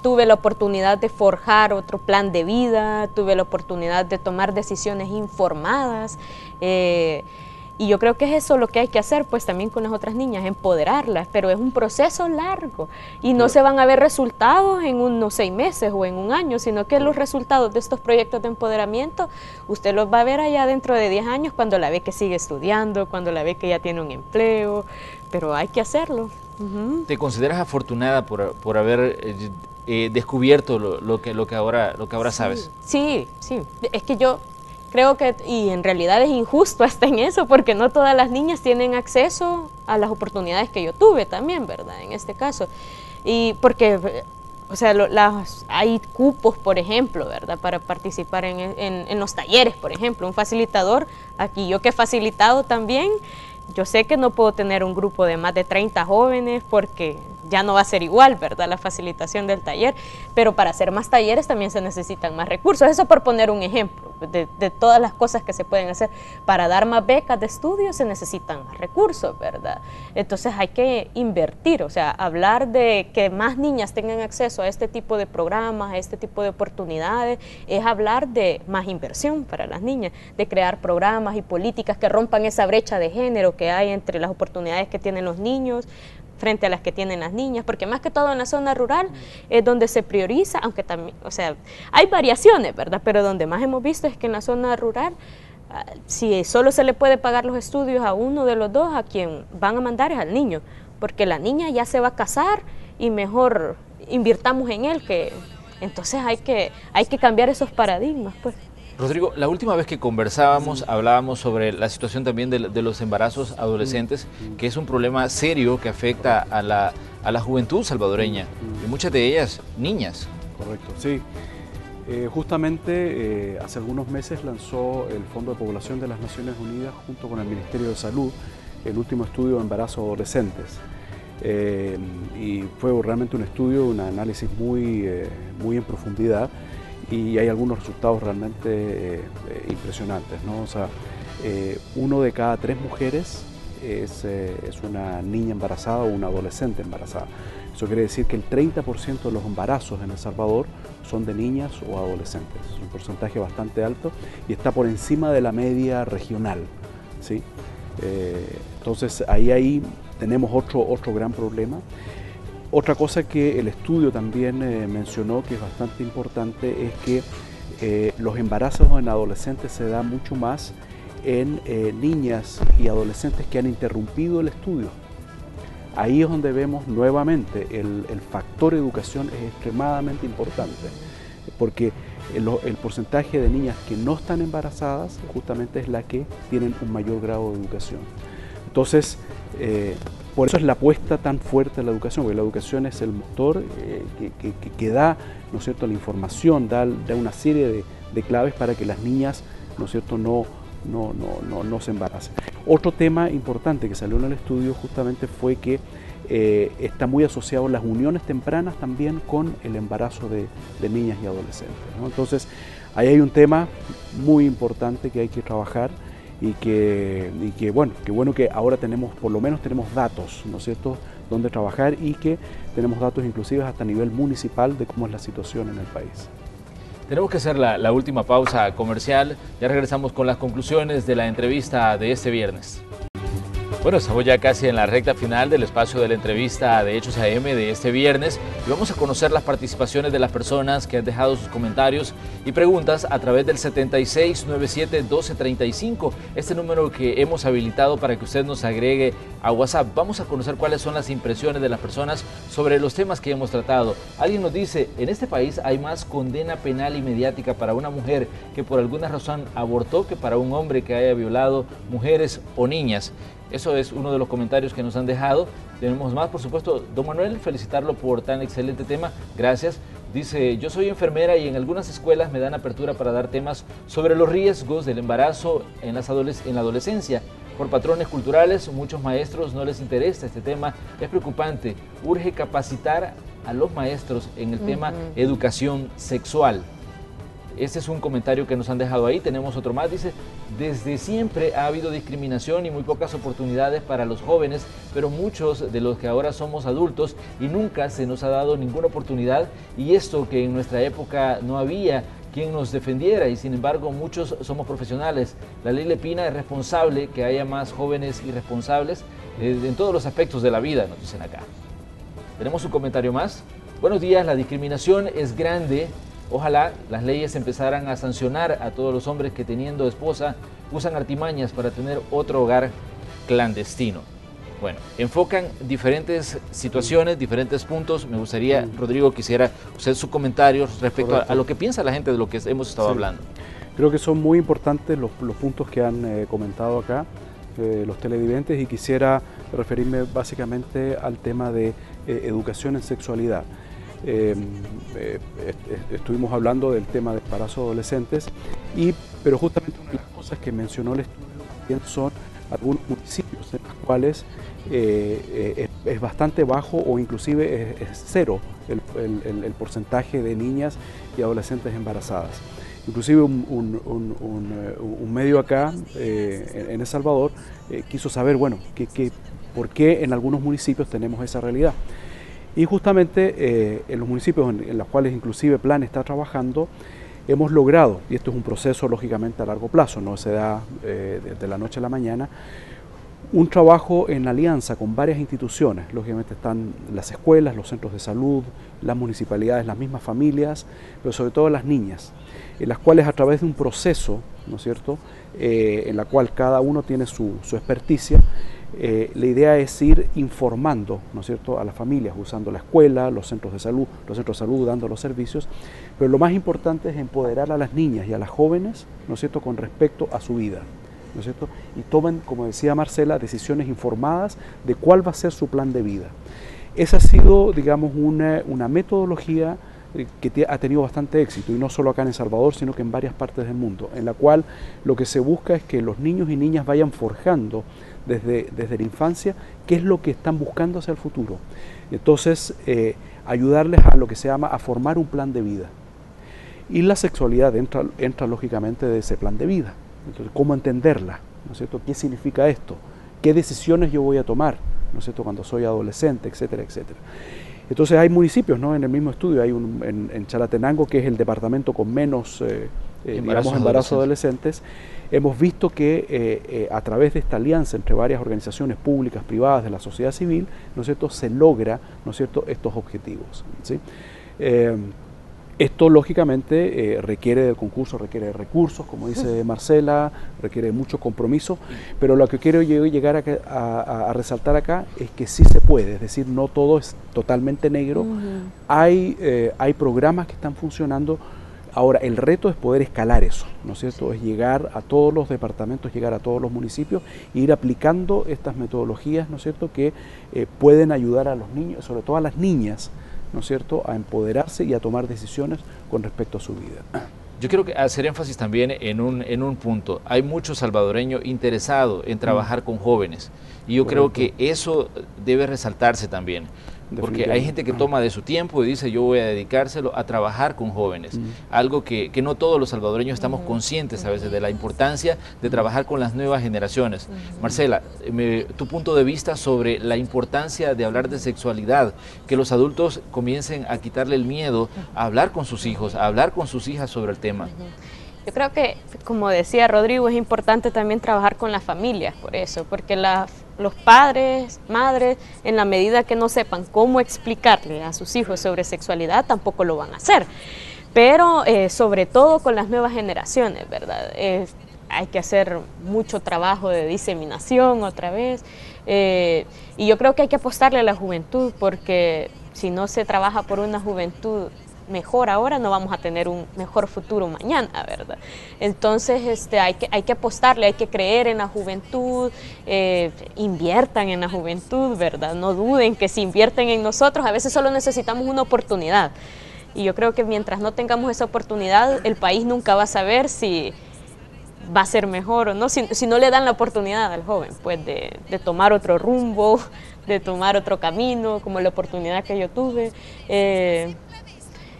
tuve la oportunidad de forjar otro plan de vida, tuve la oportunidad de tomar decisiones informadas, y yo creo que es eso lo que hay que hacer, pues también con las otras niñas, empoderarlas, pero es un proceso largo y no se van a ver resultados en unos 6 meses o en un año, sino que los resultados de estos proyectos de empoderamiento usted los va a ver allá dentro de 10 años cuando la ve que sigue estudiando, cuando la ve que ya tiene un empleo, pero hay que hacerlo. ¿Te consideras afortunada por haber descubierto lo que ahora sabes? Sí, es que yo creo que, y en realidad es injusto hasta en eso, porque no todas las niñas tienen acceso a las oportunidades que yo tuve también, ¿verdad?, en este caso. Y porque, o sea, hay cupos, por ejemplo, ¿verdad?, para participar en los talleres, por ejemplo, un facilitador, aquí yo que he facilitado también, yo sé que no puedo tener un grupo de más de 30 jóvenes porque ya no va a ser igual, ¿verdad?, la facilitación del taller, pero para hacer más talleres también se necesitan más recursos. Eso por poner un ejemplo de todas las cosas que se pueden hacer. Para dar más becas de estudio se necesitan más recursos, ¿verdad? Entonces hay que invertir, o sea, hablar de que más niñas tengan acceso a este tipo de programas, a este tipo de oportunidades, es hablar de más inversión para las niñas, de crear programas y políticas que rompan esa brecha de género que hay entre las oportunidades que tienen los niños frente a las que tienen las niñas, porque más que todo en la zona rural es donde se prioriza, aunque también, o sea, hay variaciones, ¿verdad?, pero donde más hemos visto es que en la zona rural, si solo se le puede pagar los estudios a uno de los dos, a quien van a mandar es al niño, porque la niña ya se va a casar y mejor invirtamos en él, que entonces hay que cambiar esos paradigmas, pues. Rodrigo, la última vez que conversábamos, hablábamos sobre la situación también de los embarazos adolescentes, que es un problema serio que afecta a la juventud salvadoreña, y muchas de ellas niñas. Correcto, sí. Justamente hace algunos meses lanzó el Fondo de Población de las Naciones Unidas junto con el Ministerio de Salud el último estudio de embarazos adolescentes. Y fue realmente un estudio, un análisis muy en profundidad, y hay algunos resultados realmente impresionantes, ¿no? O sea, 1 de cada 3 mujeres es una niña embarazada o una adolescente embarazada. Eso quiere decir que el 30% de los embarazos en El Salvador son de niñas o adolescentes. Es un porcentaje bastante alto y está por encima de la media regional, ¿sí? Entonces ahí tenemos otro gran problema. Otra cosa que el estudio también mencionó, que es bastante importante, es que los embarazos en adolescentes se dan mucho más en niñas y adolescentes que han interrumpido el estudio. Ahí es donde vemos nuevamente el factor educación es extremadamente importante, porque el porcentaje de niñas que no están embarazadas justamente es la que tienen un mayor grado de educación. Entonces, por eso es la apuesta tan fuerte a la educación, porque la educación es el motor que da, ¿no es cierto?, la información, da una serie de claves para que las niñas, ¿no es cierto?, no se embaracen. Otro tema importante que salió en el estudio justamente fue que está muy asociado las uniones tempranas también con el embarazo de niñas y adolescentes, ¿no? Entonces, ahí hay un tema muy importante que hay que trabajar y que bueno, qué bueno que ahora tenemos, por lo menos tenemos datos, ¿no es cierto?, donde trabajar y que tenemos datos inclusive hasta a nivel municipal de cómo es la situación en el país. Tenemos que hacer la última pausa comercial, ya regresamos con las conclusiones de la entrevista de este viernes. Bueno, estamos ya casi en la recta final del espacio de la entrevista de Hechos AM de este viernes y vamos a conocer las participaciones de las personas que han dejado sus comentarios y preguntas a través del 7697-1235, este número que hemos habilitado para que usted nos agregue a WhatsApp. Vamos a conocer cuáles son las impresiones de las personas sobre los temas que hemos tratado. Alguien nos dice, en este país hay más condena penal y mediática para una mujer que por alguna razón abortó que para un hombre que haya violado mujeres o niñas. Eso es uno de los comentarios que nos han dejado. Tenemos más, por supuesto. Don Manuel, felicitarlo por tan excelente tema. Gracias. Dice, yo soy enfermera y en algunas escuelas me dan apertura para dar temas sobre los riesgos del embarazo en la adolescencia. Por patrones culturales, muchos maestros no les interesa este tema. Es preocupante. Urge capacitar a los maestros en el tema educación sexual. Este es un comentario que nos han dejado ahí. Tenemos otro más, dice, desde siempre ha habido discriminación y muy pocas oportunidades para los jóvenes, pero muchos de los que ahora somos adultos y nunca se nos ha dado ninguna oportunidad, y esto que en nuestra época no había quien nos defendiera y sin embargo muchos somos profesionales. La ley Lepina es responsable que haya más jóvenes irresponsables en todos los aspectos de la vida, nos dicen acá. Tenemos un comentario más. Buenos días, la discriminación es grande. Ojalá las leyes empezaran a sancionar a todos los hombres que teniendo esposa usan artimañas para tener otro hogar clandestino. Bueno, enfocan diferentes situaciones, diferentes puntos. Me gustaría, Rodrigo, quisiera usted sus comentarios respecto a lo que piensa la gente de lo que hemos estado hablando. Creo que son muy importantes los puntos que han comentado acá los televidentes y quisiera referirme básicamente al tema de educación en sexualidad. Estuvimos hablando del tema de embarazo adolescentes, pero justamente una de las cosas que mencionó el estudio también son algunos municipios en los cuales es bastante bajo o inclusive es cero el porcentaje de niñas y adolescentes embarazadas. Inclusive un medio acá en El Salvador quiso saber, bueno, por qué en algunos municipios tenemos esa realidad. Y justamente en los municipios en los cuales inclusive Plan está trabajando, hemos logrado, y esto es un proceso lógicamente a largo plazo, no se da de la noche a la mañana, un trabajo en alianza con varias instituciones. Lógicamente están las escuelas, los centros de salud, las municipalidades, las mismas familias, pero sobre todo las niñas, en las cuales a través de un proceso, ¿no es cierto?, en la cual cada uno tiene su experticia. La idea es ir informando, ¿no es cierto?, a las familias, usando la escuela, los centros de salud dando los servicios, pero lo más importante es empoderar a las niñas y a las jóvenes, ¿no es cierto?, con respecto a su vida, ¿no es cierto?, y tomen, como decía Marcela, decisiones informadas de cuál va a ser su plan de vida. Esa ha sido, digamos, una metodología que ha tenido bastante éxito, y no solo acá en El Salvador, sino que en varias partes del mundo, en la cual lo que se busca es que los niños y niñas vayan forjando desde la infancia qué es lo que están buscando hacia el futuro. Entonces, ayudarles a lo que se llama a formar un plan de vida. Y la sexualidad entra lógicamente de ese plan de vida. Entonces, ¿cómo entenderla? ¿No es cierto? ¿Qué significa esto? ¿Qué decisiones yo voy a tomar? ¿No es cierto? Cuando soy adolescente, etcétera, etcétera. Entonces hay municipios, ¿no?, en el mismo estudio, hay en Chalatenango, que es el departamento con menos embarazos adolescentes. Hemos visto que a través de esta alianza entre varias organizaciones públicas, privadas, de la sociedad civil, ¿no es cierto?, se logra, ¿no es cierto?, estos objetivos, ¿sí? Esto lógicamente requiere del concurso, requiere de recursos, como dice Marcela, requiere de mucho compromiso, pero lo que quiero llegar a resaltar acá es que sí se puede, es decir, no todo es totalmente negro. Hay programas que están funcionando. Ahora, el reto es poder escalar eso, ¿no es cierto? Es llegar a todos los departamentos, llegar a todos los municipios e ir aplicando estas metodologías, ¿no es cierto?, que pueden ayudar a los niños, sobre todo a las niñas, ¿no es cierto?, a empoderarse y a tomar decisiones con respecto a su vida. Yo quiero hacer énfasis también en un punto. Hay mucho salvadoreño interesado en trabajar con jóvenes y yo creo que eso debe resaltarse también. Porque hay gente que toma de su tiempo y dice yo voy a dedicárselo a trabajar con jóvenes, algo que no todos los salvadoreños estamos conscientes a veces de la importancia de trabajar con las nuevas generaciones. Marcela, tu punto de vista sobre la importancia de hablar de sexualidad, que los adultos comiencen a quitarle el miedo a hablar con sus hijos, a hablar con sus hijas sobre el tema. Yo creo que, como decía Rodrigo, es importante también trabajar con las familias por eso, porque los padres, madres, en la medida que no sepan cómo explicarle a sus hijos sobre sexualidad, tampoco lo van a hacer. Pero sobre todo con las nuevas generaciones, ¿verdad? Hay que hacer mucho trabajo de diseminación otra vez. Y yo creo que hay que apostarle a la juventud, porque si no se trabaja por una juventud mejor ahora, no vamos a tener un mejor futuro mañana, ¿verdad? Entonces hay que apostarle, hay que creer en la juventud, inviertan en la juventud, ¿verdad? No duden que si invierten en nosotros, a veces solo necesitamos una oportunidad. Y yo creo que mientras no tengamos esa oportunidad, el país nunca va a saber si va a ser mejor o no, si no le dan la oportunidad al joven, pues de tomar otro rumbo, de tomar otro camino, como la oportunidad que yo tuve.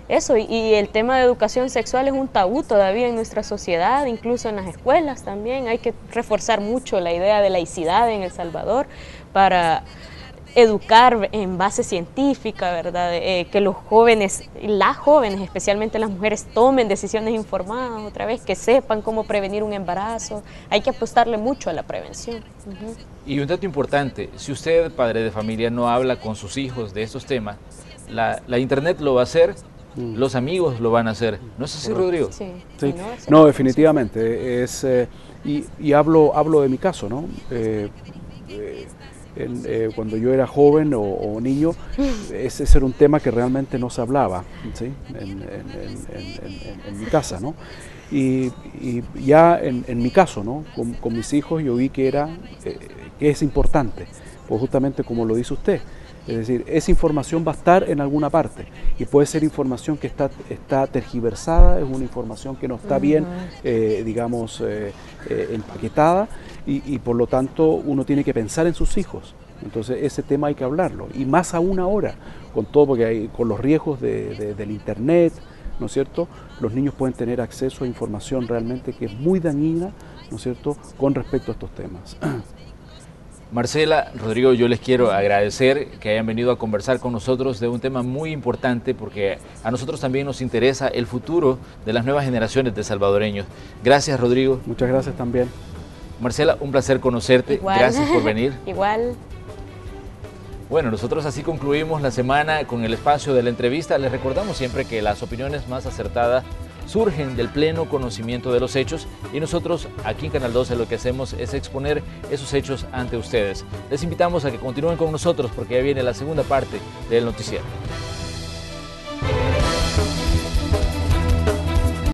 Eso, y el tema de educación sexual es un tabú todavía en nuestra sociedad, incluso en las escuelas también. Hay que reforzar mucho la idea de laicidad en El Salvador para educar en base científica, ¿verdad? Que los jóvenes, las jóvenes, especialmente las mujeres, tomen decisiones informadas otra vez, que sepan cómo prevenir un embarazo. Hay que apostarle mucho a la prevención. Y un dato importante, si usted, padre de familia, no habla con sus hijos de estos temas, la internet lo va a hacer, los amigos lo van a hacer. ¿No es así, Rodrigo? Sí. Sí. No, definitivamente. Y hablo de mi caso, ¿no? Cuando yo era joven o niño, ese era un tema que realmente no se hablaba, ¿sí? en mi casa, ¿no? Y ya en mi caso, ¿no? Con mis hijos yo vi que es importante, pues justamente como lo dice usted. Es decir, esa información va a estar en alguna parte y puede ser información que está tergiversada, es una información que no está bien, digamos, empaquetada y por lo tanto uno tiene que pensar en sus hijos. Entonces ese tema hay que hablarlo y más aún ahora, con todo, porque con los riesgos del internet, ¿no es cierto? Los niños pueden tener acceso a información realmente que es muy dañina, ¿no es cierto?, con respecto a estos temas. Marcela, Rodrigo, yo les quiero agradecer que hayan venido a conversar con nosotros de un tema muy importante porque a nosotros también nos interesa el futuro de las nuevas generaciones de salvadoreños. Gracias, Rodrigo. Muchas gracias también. Marcela, un placer conocerte. Igual. Gracias por venir. Igual. Bueno, nosotros así concluimos la semana con el espacio de la entrevista. Les recordamos siempre que las opiniones más acertadas surgen del pleno conocimiento de los hechos y nosotros aquí en Canal 12 lo que hacemos es exponer esos hechos ante ustedes. Les invitamos a que continúen con nosotros porque ya viene la segunda parte del noticiero.